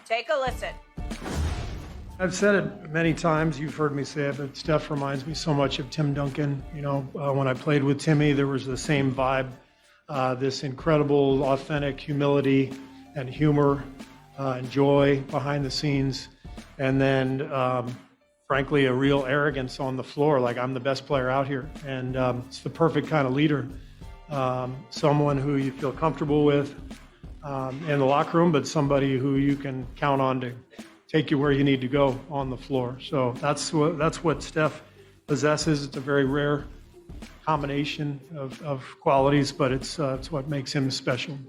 Take a listen. I've said it many times. You've heard me say it, but Steph reminds me so much of Tim Duncan. You know, when I played with Timmy, there was the same vibe, this incredible, authentic humility and humor and joy behind the scenes. And then, frankly, a real arrogance on the floor, like I'm the best player out here. And it's the perfect kind of leader, someone who you feel comfortable with in the locker room, but somebody who you can count on to take you where you need to go on the floor. So that's what Steph possesses. It's a very rare combination of qualities, but it's what makes him special.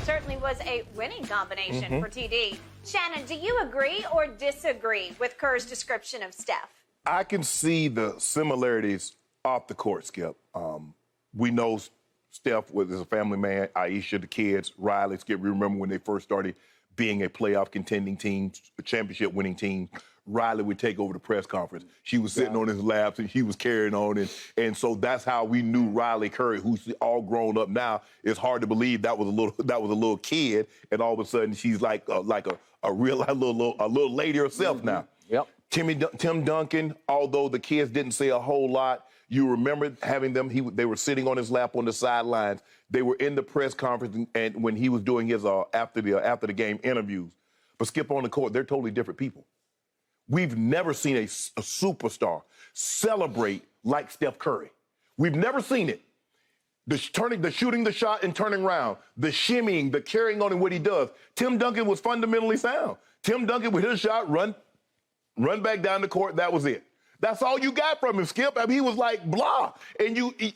Certainly was a winning combination for TD. Shannon, do you agree or disagree with Kerr's description of Steph? I can see the similarities off the court, Skip. We know Steph was a family man. Aisha, the kids, Riley, Skip. We remember when they first started being a playoff contending team, a championship winning team. Riley would take over the press conference. She was sitting on his laps and he was carrying on. And so that's how we knew Riley Curry, who's all grown up now. It's hard to believe that was a little kid, and all of a sudden she's like a little lady herself now. Yep. Tim Duncan, although the kids didn't say a whole lot, you remember having them. They were sitting on his lap on the sidelines. They were in the press conference, and when he was doing his after the game interviews. But Skip, on the court, they're totally different people. We've never seen a superstar celebrate like Steph Curry. We've never seen it. The shooting the shot and turning around, the shimmying, the carrying on and what he does. Tim Duncan was fundamentally sound. Tim Duncan with his shot, run back down the court, that was it. That's all you got from him, Skip. I mean, he was like, blah.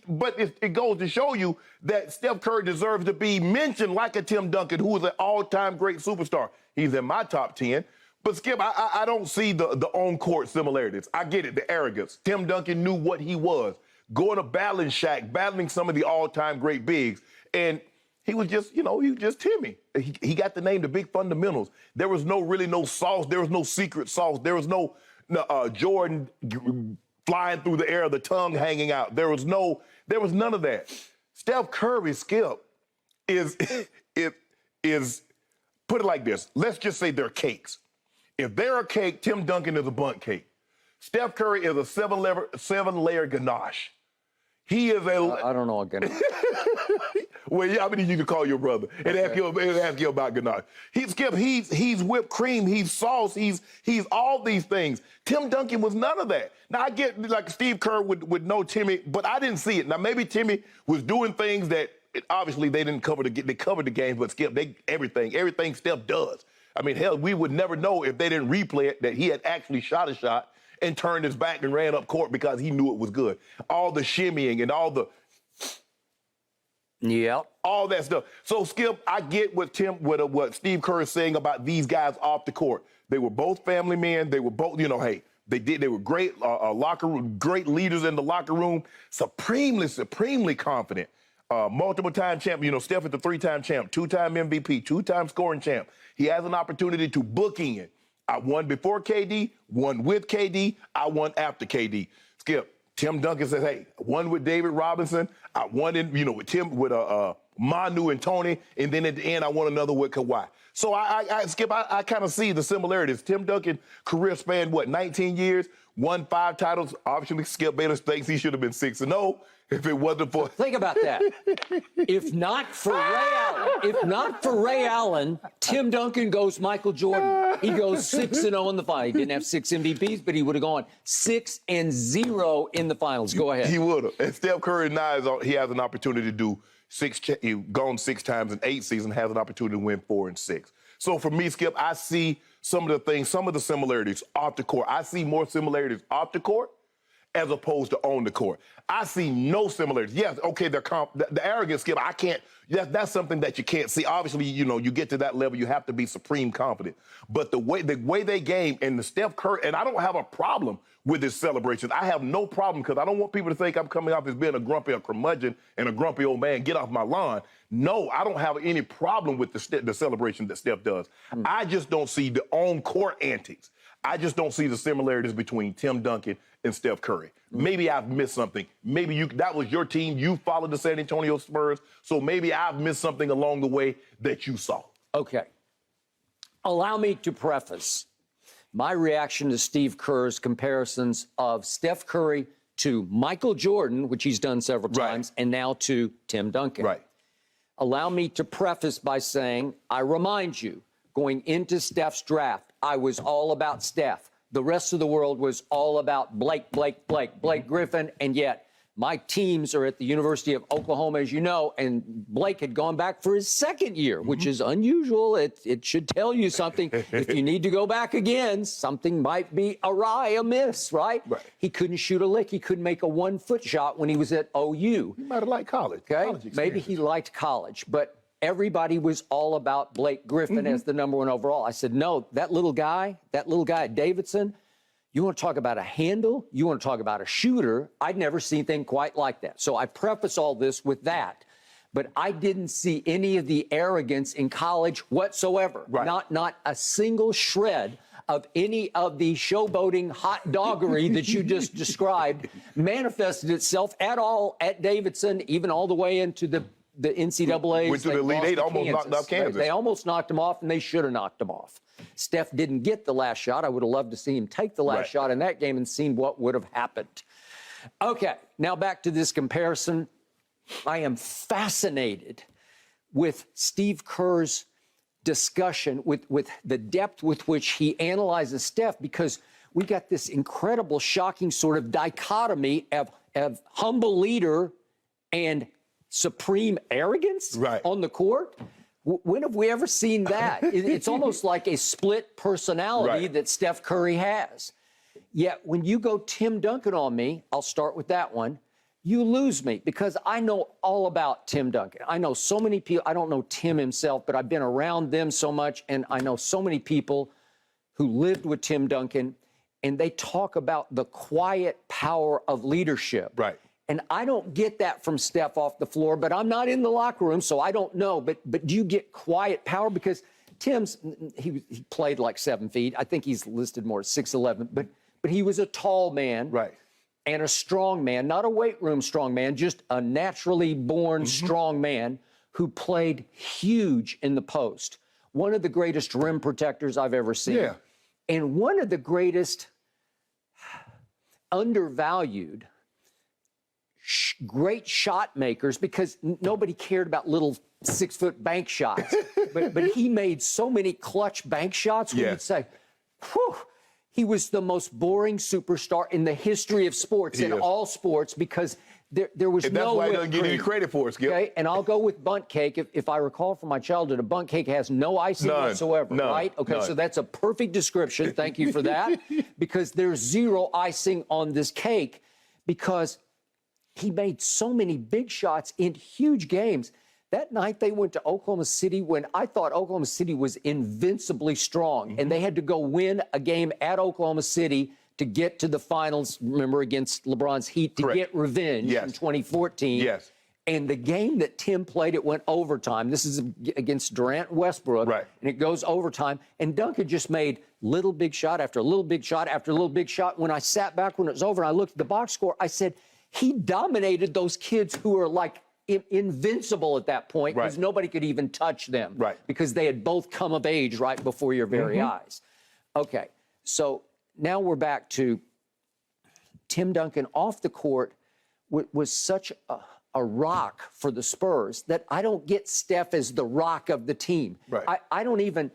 But it goes to show you that Steph Curry deserves to be mentioned like a Tim Duncan, who is an all-time great superstar. He's in my top 10. But, Skip, I don't see the on-court similarities. I get it, the arrogance. Tim Duncan knew what he was. Going to battling Shaq, battling some of the all-time great bigs. And he was just, he was just Timmy. He got the name, the big fundamentals. There was really no sauce. There was no secret sauce. There was no Jordan flying through the air, the tongue hanging out. There was none of that. Steph Curry, Skip, is put it like this. Let's just say they're cakes. If they're a cake, Tim Duncan is a bundt cake. Steph Curry is a seven-layer ganache. He is I don't know again. Well, yeah, I mean, you can call your brother and ask you about ganache. He's whipped cream, he's sauce, he's all these things. Tim Duncan was none of that. Now, I get like Steve Kerr would know Timmy, but I didn't see it. Now, maybe Timmy was doing things that obviously they didn't cover they covered the games, but Skip, everything Steph does. I mean, hell, we would never know if they didn't replay it that he had actually shot a shot and turned his back and ran up court because he knew it was good. All the shimmying and all that stuff. So, Skip, I get what Steve Kerr is saying about these guys off the court. They were both family men. They were both, they were great great leaders in the locker room, supremely confident. Multiple-time champ. Steph is the 3-time champ, 2-time MVP, 2-time scoring champ. He has an opportunity to book in. I won before KD, won with KD, I won after KD. Skip, Tim Duncan says, hey, won with David Robinson, I won with Manu and Tony, and then at the end I won another with Kawhi. So Skip, I kind of see the similarities. Tim Duncan career spanned 19 years, won 5 titles. Obviously, Skip Bayless thinks he should have been 6-0 if it wasn't for. Think about that. If not for Ray Allen, Tim Duncan goes Michael Jordan. He goes 6-0 in the final. He didn't have 6 MVPs, but he would have gone 6-0 in the finals. Go ahead. He would have. And Steph Curry now he has an opportunity to do he's gone 6 times in 8 seasons, has an opportunity to win 4 and 6. So for me, Skip, I see some of the similarities off the court. I see more similarities off the court as opposed to on the court. I see no similarities. Yes, okay, the arrogance, Skip, I can't, that's something that you can't see. Obviously, you get to that level, you have to be supreme confident. But the way they game and the Steph Curry, and I don't have a problem with his celebrations. I have no problem because I don't want people to think I'm coming off as being a curmudgeon and a grumpy old man, get off my lawn. No, I don't have any problem with the celebration that Steph does. I just don't see the on-court antics. I just don't see the similarities between Tim Duncan and Steph Curry. Maybe I've missed something. Maybe that was your team. You followed the San Antonio Spurs. So maybe I've missed something along the way that you saw. Okay. Allow me to preface my reaction to Steve Kerr's comparisons of Steph Curry to Michael Jordan, which he's done several times, and now to Tim Duncan. Right. Allow me to preface by saying, I remind you, going into Steph's draft, I was all about Steph. The rest of the world was all about Blake Griffin, and yet my teams are at the University of Oklahoma, as you know, and Blake had gone back for his second year, which is unusual. It should tell you something. If you need to go back again, something might be amiss, right? He couldn't shoot a lick. He couldn't make a 1-foot shot when he was at OU. He might have liked college. Okay, maybe he liked college, but everybody was all about Blake Griffin as the #1 overall. I said, no, that little guy at Davidson, you want to talk about a handle? You want to talk about a shooter? I'd never seen anything quite like that. So I preface all this with that. But I didn't see any of the arrogance in college whatsoever. Not a single shred of any of the showboating hot doggery that you just described manifested itself at all at Davidson, even all the way into the NCAA. Went to the Elite Eight, almost knocked off Kansas. They almost knocked him off, and they should have knocked him off. Steph didn't get the last shot. I would have loved to see him take the last shot in that game and seen what would have happened. Okay, now back to this comparison. I am fascinated with Steve Kerr's discussion, with the depth with which he analyzes Steph, because we got this incredible, shocking sort of dichotomy of humble leader and supreme arrogance on the court. When have we ever seen that? It's almost like a split personality that Steph Curry has. Yet when you go Tim Duncan on me, I'll start with that one, you lose me, because I know all about Tim Duncan. I know so many people. I don't know Tim himself, but I've been around them so much, and I know so many people who lived with Tim Duncan, and they talk about the quiet power of leadership. And I don't get that from Steph off the floor, but I'm not in the locker room, so I don't know. But do you get quiet power? Because Tim's, he played like 7 feet. I think he's listed more 6'11", but he was a tall man. And a strong man, not a weight room strong man, just a naturally born strong man who played huge in the post. One of the greatest rim protectors I've ever seen. And one of the greatest undervalued great shot makers, because nobody cared about little 6-foot bank shots. but he made so many clutch bank shots where you'd say, whew, he was the most boring superstar in the history of sports, in all sports, because there was no. That's why he doesn't get any credit for it, Skip. Okay, and I'll go with bunt cake. If I recall from my childhood, a bunt cake has no icing whatsoever, right? Okay, so that's a perfect description. Thank you for that. Because there's zero icing on this cake, because he made so many big shots in huge games. That night they went to Oklahoma City when I thought Oklahoma City was invincibly strong, and they had to go win a game at Oklahoma City to get to the finals, remember, against LeBron's Heat, to get revenge in 2014. And the game that Tim played, it went overtime. This is against Durant Westbrook, and it goes overtime. And Duncan just made little big shot after little big shot after little big shot. When I sat back when it was over and I looked at the box score, I said, he dominated those kids who are like invincible at that point, because nobody could even touch them, because they had both come of age right before your very eyes. Okay, so now we're back to Tim Duncan off the court was such a rock for the Spurs that I don't get Steph as the rock of the team. I don't even,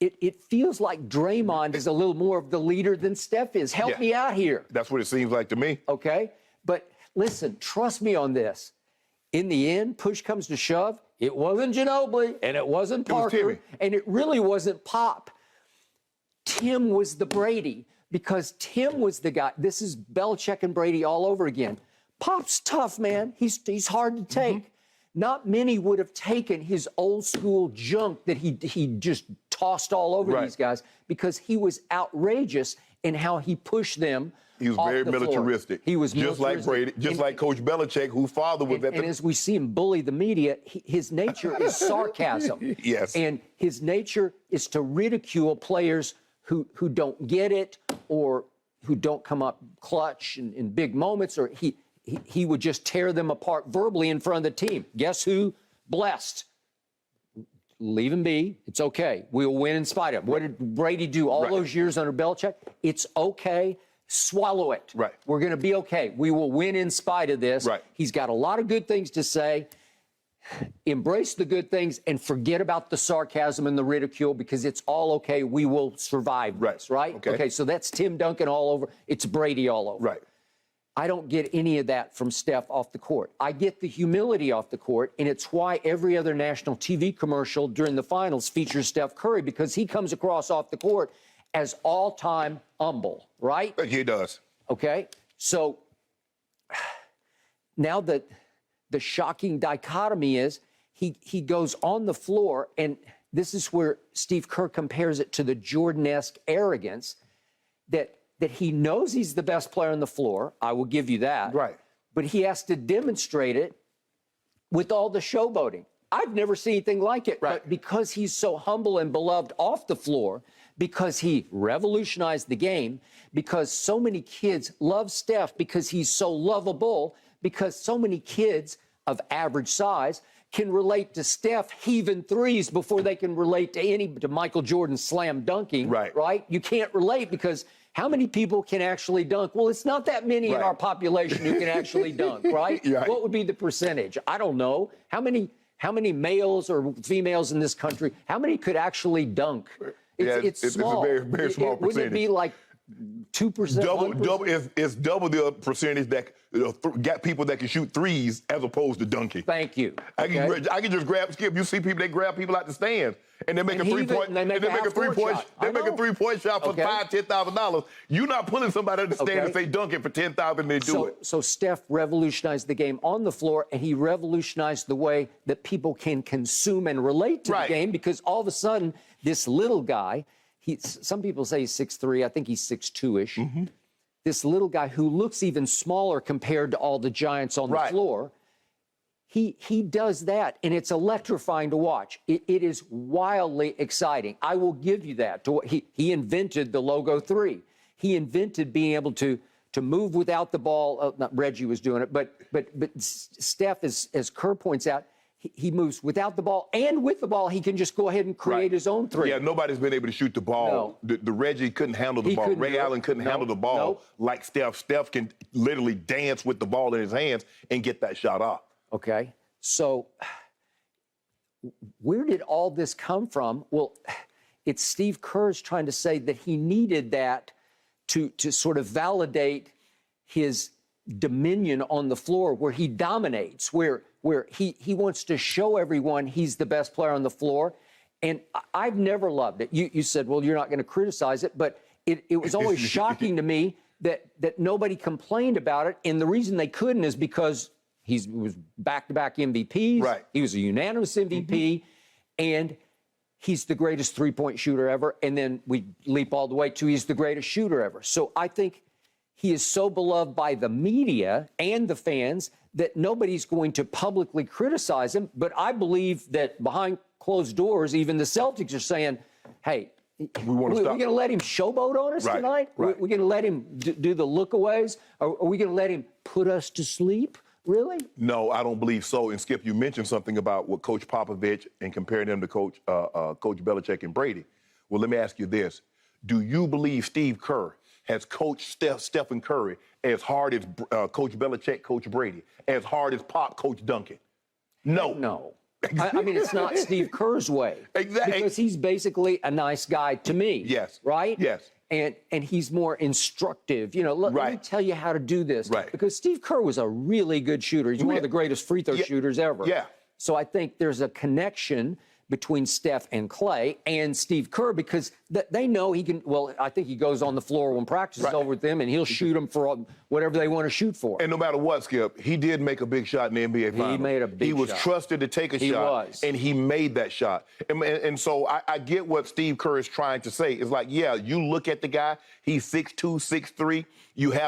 it feels like Draymond is a little more of the leader than Steph is. Help me out here. That's what it seems like to me. Okay, but listen, trust me on this. In the end, push comes to shove, it wasn't Ginobili, and it wasn't Parker, and it really wasn't Pop. Tim was the Brady, because Tim was the guy. This is Belichick and Brady all over again. Pop's tough, man. He's hard to take. Not many would have taken his old school junk that he just tossed all over these guys, because he was outrageous in how he pushed them. He was very militaristic. He was just like Brady, just like Coach Belichick, whose father was at the. And as we see him bully the media, his nature is sarcasm. And his nature is to ridicule players who don't get it, or who don't come up clutch in big moments, or he would just tear them apart verbally in front of the team. Guess who? Blessed. leave him be. It's okay. We'll win in spite of him. What did Brady do all those years under Belichick? It's okay. Swallow it. Right. We're going to be okay. We will win in spite of this. Right. He's got a lot of good things to say. Embrace the good things and forget about the sarcasm and the ridicule because it's all okay. We will survive this, right? Okay, so that's Tim Duncan all over. It's Brady all over. Right. I don't get any of that from Steph off the court. I get the humility off the court, and it's why every other national TV commercial during the finals features Steph Curry because he comes across off the court as all-time humble, right? He does. Okay, so now that the shocking dichotomy is he goes on the floor, and this is where Steve Kerr compares it to the Jordan-esque arrogance that he knows he's the best player on the floor. I will give you that. Right. But he has to demonstrate it with all the showboating. I've never seen anything like it. Right. But because he's so humble and beloved off the floor, because he revolutionized the game, because so many kids love Steph because he's so lovable, because so many kids of average size can relate to Steph heaving threes before they can relate to Michael Jordan slam dunking. Right? You can't relate because how many people can actually dunk? Well, it's not that many in our population who can actually dunk, right? What would be the percentage? I don't know. How many males or females in this country, how many could actually dunk? It's small. It's a very, very small percentage. Wouldn't it be like 2%? It's double the percentage that got people that can shoot threes as opposed to dunking. Thank you. I can just grab Skip. You see people, they grab people out the stands and they make a three-point. They make a three-point shot for $5,000-$10,000. You're not pulling somebody out the stand and say dunk it for $10,000 and they do it. So Steph revolutionized the game on the floor, and he revolutionized the way that people can consume and relate to the game because all of a sudden this little guy. Some people say he's 6'3". I think he's 6'2"-ish. This little guy who looks even smaller compared to all the giants on the floor, he does that, and it's electrifying to watch. It is wildly exciting. I will give you that. He invented the logo 3. He invented being able to move without the ball. Not Reggie was doing it, but Steph, as Kerr points out, he moves without the ball, and with the ball, he can just go ahead and create his own three. Yeah, nobody's been able to shoot the ball. No. The Reggie couldn't handle the ball. Ray Allen couldn't handle the ball like Steph. Steph can literally dance with the ball in his hands and get that shot off. Okay, so where did all this come from? Well, it's Steve Kerr's trying to say that he needed that to sort of validate his dominion on the floor where he dominates, where he wants to show everyone he's the best player on the floor. And I've never loved it. You said, well, you're not going to criticize it, but it was always shocking to me that nobody complained about it. And the reason they couldn't is because he was back-to-back MVPs. Right. He was a unanimous MVP, and he's the greatest three-point shooter ever. And then we leap all the way to he's the greatest shooter ever. So I think he is so beloved by the media and the fans that nobody's going to publicly criticize him. But I believe that behind closed doors, even the Celtics are saying, hey, we're going to let him showboat on us tonight? We're going to let him do the lookaways? Are we going to let him put us to sleep? Really? No, I don't believe so. And Skip, you mentioned something about what Coach Popovich and comparing him to Coach Belichick and Brady. Well, let me ask you this. Do you believe Steve Kerr has coached Stephen Curry as hard as Coach Belichick, Coach Brady, as hard as Pop, Coach Duncan? No. No. I mean, it's not Steve Kerr's way. Exactly. Because he's basically a nice guy to me. Yes. Right? Yes. And he's more instructive. You know, let me tell you how to do this. Right. Because Steve Kerr was a really good shooter. He's one of the greatest free throw shooters ever. Yeah. So I think there's a connection between Steph and Clay and Steve Kerr because they know he can. Well, I think he goes on the floor when practice is over with them, and he'll shoot them for whatever they want to shoot for. And no matter what, Skip, he did make a big shot in the NBA Finals. He made a big shot. He was trusted to take a shot, and he made that shot. And so I get what Steve Kerr is trying to say. It's like, yeah, you look at the guy, he's 6'2", 6'3".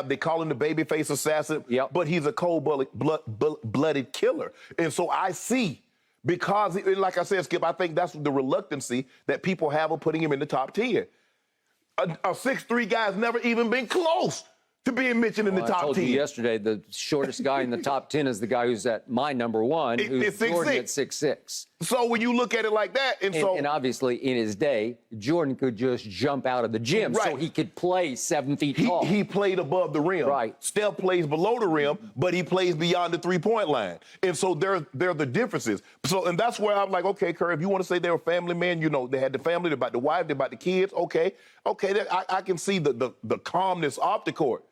They call him the babyface assassin, but he's a cold-blooded killer. And so I see. Because, like I said, Skip, I think that's the reluctancy that people have of putting him in the top 10. A 6'3" guy's never even been close to being mentioned in the I top told 10. you yesterday, the shortest guy in the top 10 is the guy who's at my number one, who's Jordan at 6'6". So when you look at it like that, And obviously in his day, Jordan could just jump out of the gym, so he could play 7 feet tall. He played above the rim. Right. Steph plays below the rim, but he plays beyond the three-point line. And so there are the differences. So, and that's where I'm like, okay, Kerr, if you want to say they're a family man, you know, they had the family, they're about the wife, they're about the kids, okay, I can see the calmness off the court.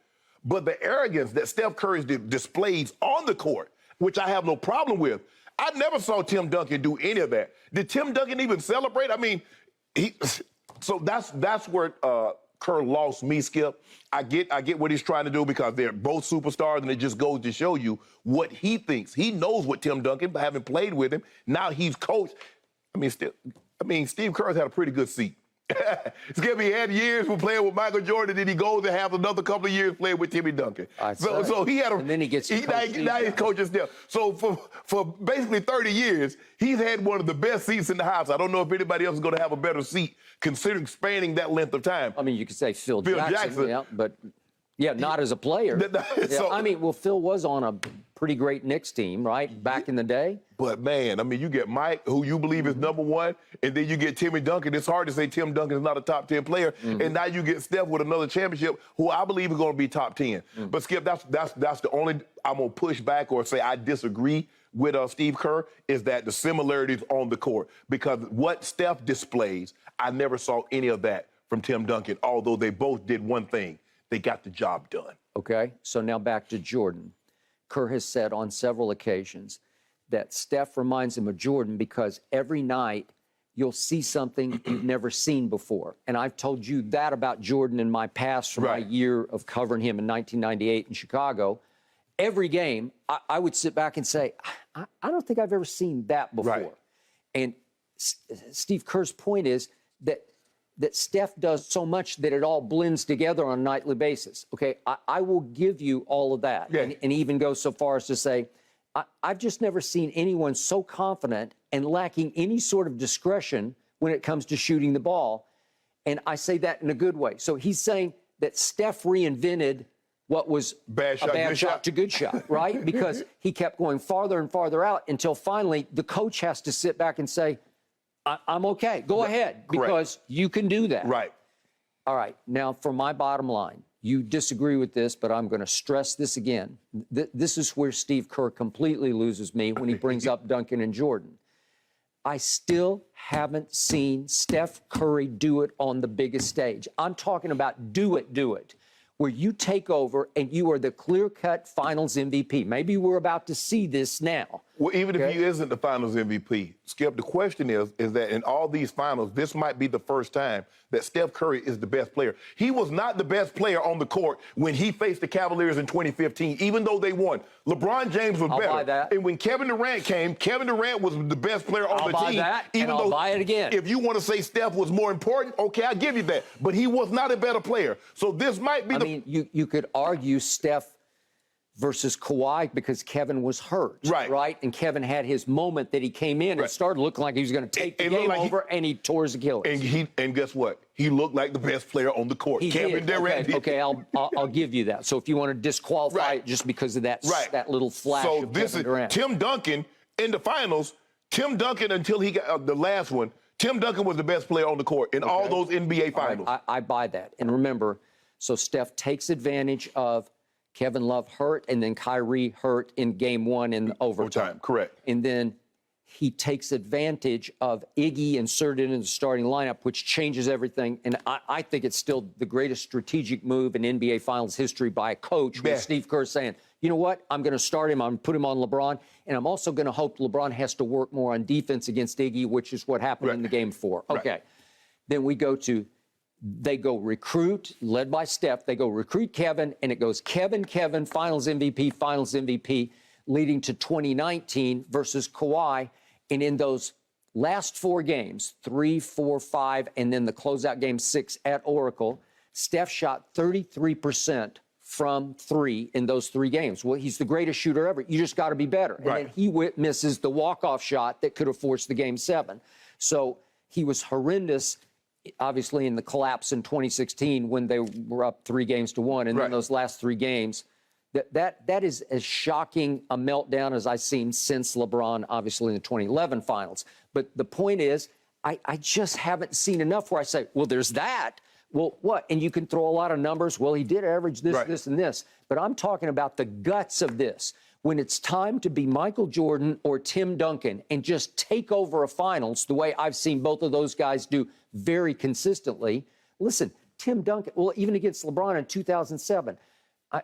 But the arrogance that Steph Curry displays on the court, which I have no problem with, I never saw Tim Duncan do any of that. Did Tim Duncan even celebrate? I mean, so that's where Kerr lost me, Skip. I get what he's trying to do because they're both superstars, and it just goes to show you what he thinks. He knows what Tim Duncan, but having played with him, now he's coached. Steve Kerr's had a pretty good seat. Skip, he had years for playing with Michael Jordan, and he goes to have another couple of years playing with Timmy Duncan. So he had and then he gets now he's coaching Steph. So for basically 30 years, he's had one of the best seats in the house. I don't know if anybody else is going to have a better seat considering spanning that length of time. I mean, you could say Phil Jackson. Yeah, but not as a player. Phil was on a pretty great Knicks team, right, back in the day. But, man, I mean, you get Mike, who you believe is number one, and then you get Timmy Duncan. It's hard to say Tim Duncan is not a top 10 player. And now you get Steph with another championship, who I believe is going to be top 10. But, Skip, that's the only I'm going to push back or say I disagree with Steve Kerr is that the similarities on the court. Because what Steph displays, I never saw any of that from Tim Duncan, although they both did one thing. They got the job done. Okay, so now back to Jordan. Kerr has said on several occasions that Steph reminds him of Jordan because every night you'll see something you've never seen before. And I've told you that about Jordan in my past from my year of covering him in 1998 in Chicago. Every game, I would sit back and say, I don't think I've ever seen that before. Right. And Steve Kerr's point is that Steph does so much that it all blends together on a nightly basis. Okay, I will give you all of that. Yeah. And even go so far as to say, I've just never seen anyone so confident and lacking any sort of discretion when it comes to shooting the ball. And I say that in a good way. So he's saying that Steph reinvented what was a bad shot to good shot, right? Because he kept going farther and farther out until finally the coach has to sit back and say, I'm okay. Go ahead, because you can do that. Right. All right. Now, for my bottom line, you disagree with this, but I'm going to stress this again. This is where Steve Kerr completely loses me when he brings up Duncan and Jordan. I still haven't seen Steph Curry do it on the biggest stage. I'm talking about do it, where you take over and you are the clear-cut finals MVP. Maybe we're about to see this now. Well, even if he isn't the finals MVP, Skip, the question is that in all these finals, this might be the first time that Steph Curry is the best player. He was not the best player on the court when he faced the Cavaliers in 2015, even though they won. LeBron James was better. Buy that. And when Kevin Durant came, Kevin Durant was the best player on the I'll buy team. that, even and though I'll buy it again. If you want to say Steph was more important, okay, I'll give you that. But he was not a better player. So this might be I mean, you could argue Steph versus Kawhi because Kevin was hurt, right? And Kevin had his moment that he came in and started looking like he was going to take the game over, and he tore his Achilles. And guess what? He looked like the best player on the court. Kevin Durant. Okay, I'll give you that. So if you want to disqualify it just because of that that little flash of Kevin Durant. Tim Duncan in the finals. Tim Duncan, until he got the last one, Tim Duncan was the best player on the court in all those NBA finals. Right, I buy that. And remember, so Steph takes advantage of Kevin Love hurt, and then Kyrie hurt in game one in overtime. Correct. And then he takes advantage of Iggy inserted in the starting lineup, which changes everything. And I think it's still the greatest strategic move in NBA Finals history by a coach, with Steve Kerr saying, you know what, I'm going to start him, I'm going to put him on LeBron, and I'm also going to hope LeBron has to work more on defense against Iggy, which is what happened in the game 4. Okay. Then we go to they go recruit, led by Steph. They go recruit Kevin, and it goes Kevin, finals MVP, leading to 2019 versus Kawhi. And in those last 4 games, 3, 4, 5, and then the closeout game 6 at Oracle, Steph shot 33% from 3 in those 3 games. Well, he's the greatest shooter ever. You just got to be better. And then he misses the walk-off shot that could have forced the game 7. So he was horrendous obviously in the collapse in 2016 when they were up 3-1, and then those last 3 games. That is as shocking a meltdown as I've seen since LeBron, obviously, in the 2011 finals. But the point is, I just haven't seen enough where I say, well, there's that. Well, what? And you can throw a lot of numbers. Well, he did average this, this, and this. But I'm talking about the guts of this. When it's time to be Michael Jordan or Tim Duncan and just take over a finals the way I've seen both of those guys do very consistently. Listen, Tim Duncan, well, even against LeBron in 2007,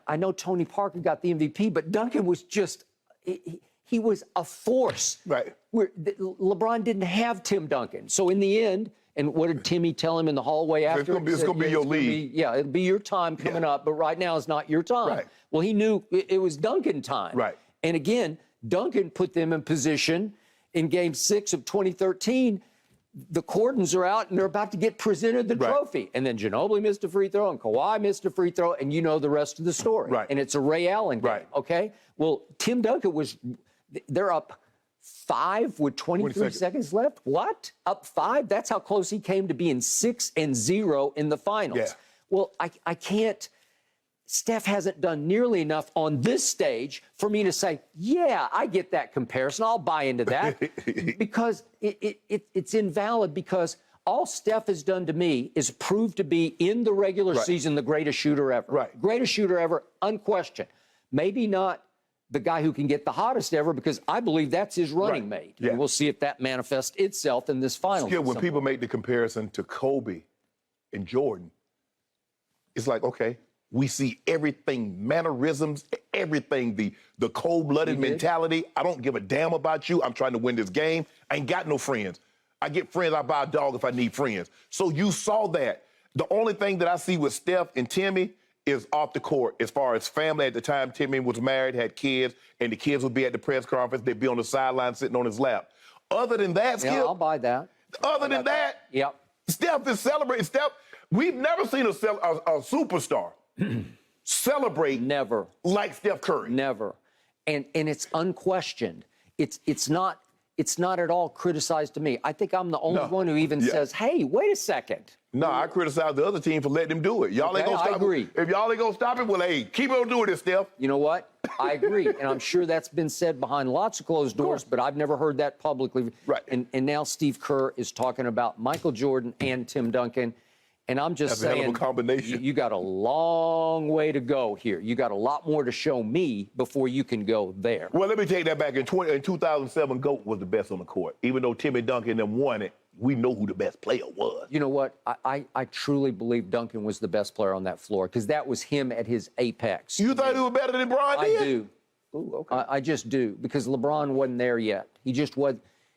I know Tony Parker got the MVP, but Duncan was just, he was a force. Right. LeBron didn't have Tim Duncan. So in the end, and what did Timmy tell him in the hallway after? It's going to be your league. It'll be your time coming up, but right now is not your time. Right. Well, he knew it was Duncan time. Right. And again, Duncan put them in position in Game 6 of 2013. The cordons are out, and they're about to get presented the trophy. And then Ginobili missed a free throw, and Kawhi missed a free throw, and you know the rest of the story. Right. And it's a Ray Allen game, okay? Well, Tim Duncan they're up 5 with 23 seconds left. What? Up 5? That's how close he came to being 6-0 in the finals. Yeah. Well, I can't. Steph hasn't done nearly enough on this stage for me to say, yeah, I get that comparison. I'll buy into that because it's invalid, because all Steph has done to me is prove to be, in the regular season, the greatest shooter ever. Right. Greatest shooter ever, unquestioned. Maybe not the guy who can get the hottest ever, because I believe that's his running mate. Yeah. And we'll see if that manifests itself in this final. Skip, when people make the comparison to Kobe and Jordan, it's like, okay, we see everything, mannerisms, everything, the cold-blooded mentality. I don't give a damn about you. I'm trying to win this game. I ain't got no friends. I get friends. I buy a dog if I need friends. So you saw that. The only thing that I see with Steph and Timmy is off the court. As far as family, at the time, Timmy was married, had kids, and the kids would be at the press conference. They'd be on the sideline sitting on his lap. Other than that, Skip, I'll buy that. Other than that, Steph is celebrating. Steph, we've never seen a superstar celebrate like Steph Curry. Never. And it's unquestioned. It's not at all criticized to me. I think I'm the only one who even says, hey, wait a second. No, I criticize the other team for letting him do it. Y'all ain't gonna stop I agree. If y'all ain't gonna stop it, well, hey, keep on doing it, Steph. You know what? I agree. And I'm sure that's been said behind lots of closed doors, but I've never heard that publicly. Right. And now Steve Kerr is talking about Michael Jordan and Tim Duncan. And I'm just saying, a hell of a combination. You got a long way to go here. You got a lot more to show me before you can go there. Well, let me take that back. In 2007, GOAT was the best on the court. Even though Timmy Duncan them won it, we know who the best player was. You know what? I truly believe Duncan was the best player on that floor, because that was him at his apex. You thought he was better than LeBron did? I do. Ooh, okay. I just do, because LeBron wasn't there yet. He just was.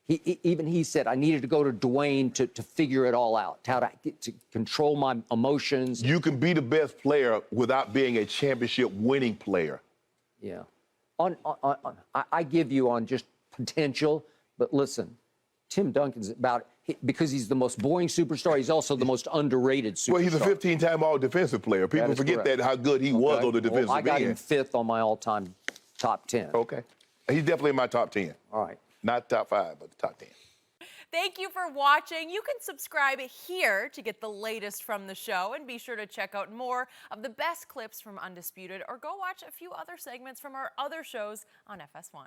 Even he said, I needed to go to Dwayne to figure it all out, how to get to control my emotions. You can be the best player without being a championship winning player. Yeah. I give you on just potential, but listen, Tim Duncan's because he's the most boring superstar, he's also the most underrated superstar. Well, he's a 15-time all-defensive player. People forget that how good he was on the defensive end. I got him 5th on my all-time top 10. Okay. He's definitely in my top 10. All right. Not top 5, but top 10. Thank you for watching. You can subscribe here to get the latest from the show, and be sure to check out more of the best clips from Undisputed, or go watch a few other segments from our other shows on FS1.